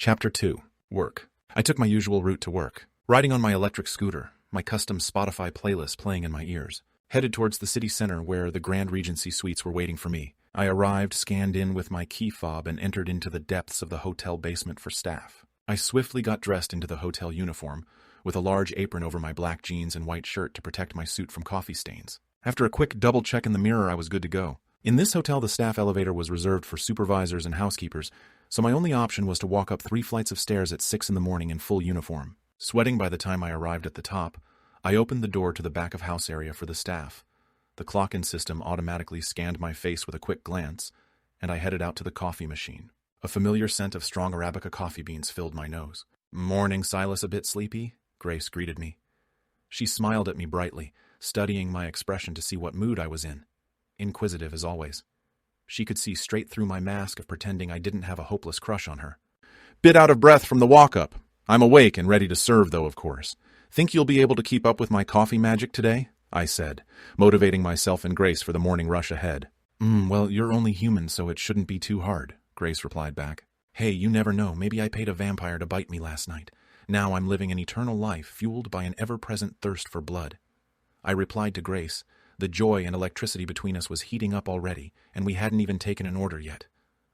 Chapter 2. Work. I took my usual route to work, riding on my electric scooter, my custom Spotify playlist playing in my ears, headed towards the city center where the Grand Regency suites were waiting for me. I arrived, scanned in with my key fob, and entered into the depths of the hotel basement for staff. I swiftly got dressed into the hotel uniform, with a large apron over my black jeans and white shirt to protect my suit from coffee stains. After a quick double check in the mirror, I was good to go. In this hotel, the staff elevator was reserved for supervisors and housekeepers, so my only option was to walk up 3 flights of stairs at 6 in the morning in full uniform. Sweating by the time I arrived at the top, I opened the door to the back of house area for the staff. The clock-in system automatically scanned my face with a quick glance, and I headed out to the coffee machine. A familiar scent of strong Arabica coffee beans filled my nose. "Morning, Silas, a bit sleepy?" Grace greeted me. She smiled at me brightly, studying my expression to see what mood I was in. Inquisitive as always. She could see straight through my mask of pretending I didn't have a hopeless crush on her. "Bit out of breath from the walk-up. I'm awake and ready to serve, though, of course. Think you'll be able to keep up with my coffee magic today?" I said, motivating myself and Grace for the morning rush ahead. Well, you're only human, so it shouldn't be too hard," Grace replied back. "Hey, you never know. Maybe I paid a vampire to bite me last night. Now I'm living an eternal life fueled by an ever-present thirst for blood." I replied to Grace. The joy and electricity between us was heating up already, and we hadn't even taken an order yet.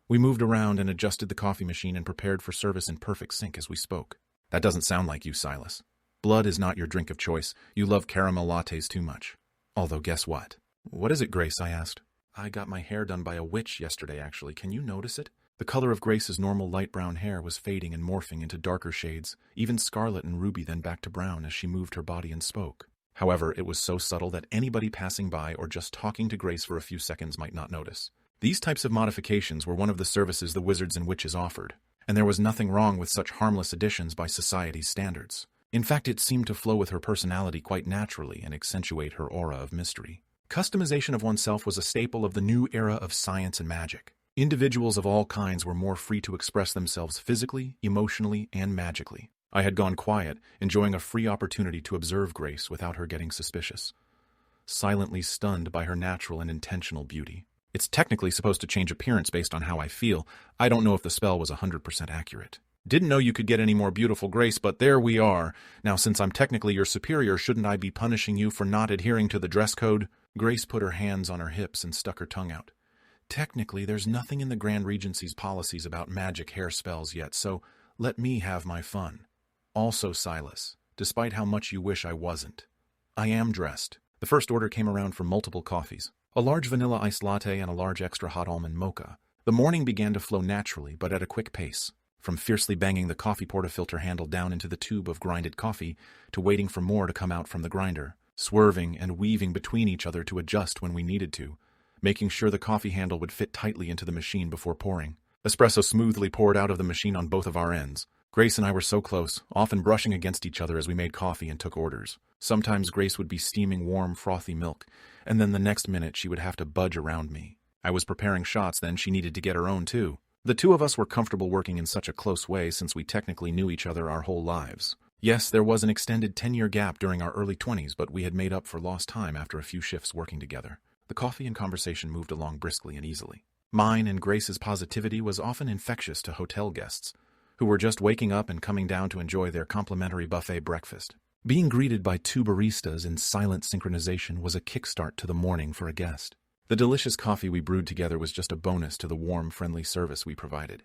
We moved around and adjusted the coffee machine and prepared for service in perfect sync as we spoke. "That doesn't sound like you, Silas. Blood is not your drink of choice. You love caramel lattes too much. Although guess what?" "What is it, Grace?" I asked. "I got my hair done by a witch yesterday, actually. Can you notice it?" The color of Grace's normal light brown hair was fading and morphing into darker shades, even scarlet and ruby, then back to brown as she moved her body and spoke. However, it was so subtle that anybody passing by or just talking to Grace for a few seconds might not notice. These types of modifications were one of the services the wizards and witches offered, and there was nothing wrong with such harmless additions by society's standards. In fact, it seemed to flow with her personality quite naturally and accentuate her aura of mystery. Customization of oneself was a staple of the new era of science and magic. Individuals of all kinds were more free to express themselves physically, emotionally, and magically. I had gone quiet, enjoying a free opportunity to observe Grace without her getting suspicious, silently stunned by her natural and intentional beauty. It's technically supposed to change appearance based on how I feel. I don't know if the spell was 100% accurate. "Didn't know you could get any more beautiful, Grace, but there we are. Now, since I'm technically your superior, shouldn't I be punishing you for not adhering to the dress code?" Grace put her hands on her hips and stuck her tongue out. "Technically, there's nothing in the Grand Regency's policies about magic hair spells yet, so let me have my fun. Also, Silas, despite how much you wish I wasn't, I am dressed." The first order came around for multiple coffees, a large vanilla iced latte and a large extra hot almond mocha. The morning began to flow naturally, but at a quick pace. From fiercely banging the coffee portafilter handle down into the tube of grinded coffee, to waiting for more to come out from the grinder, swerving and weaving between each other to adjust when we needed to, making sure the coffee handle would fit tightly into the machine before pouring. Espresso smoothly poured out of the machine on both of our ends. Grace and I were so close, often brushing against each other as we made coffee and took orders. Sometimes Grace would be steaming warm, frothy milk, and then the next minute she would have to budge around me. I was preparing shots then, she needed to get her own too. The two of us were comfortable working in such a close way since we technically knew each other our whole lives. Yes, there was an extended 10-year gap during our early 20s, but we had made up for lost time after a few shifts working together. The coffee and conversation moved along briskly and easily. Mine and Grace's positivity was often infectious to hotel guests, who were just waking up and coming down to enjoy their complimentary buffet breakfast. Being greeted by 2 baristas in silent synchronization was a kickstart to the morning for a guest. The delicious coffee we brewed together was just a bonus to the warm, friendly service we provided.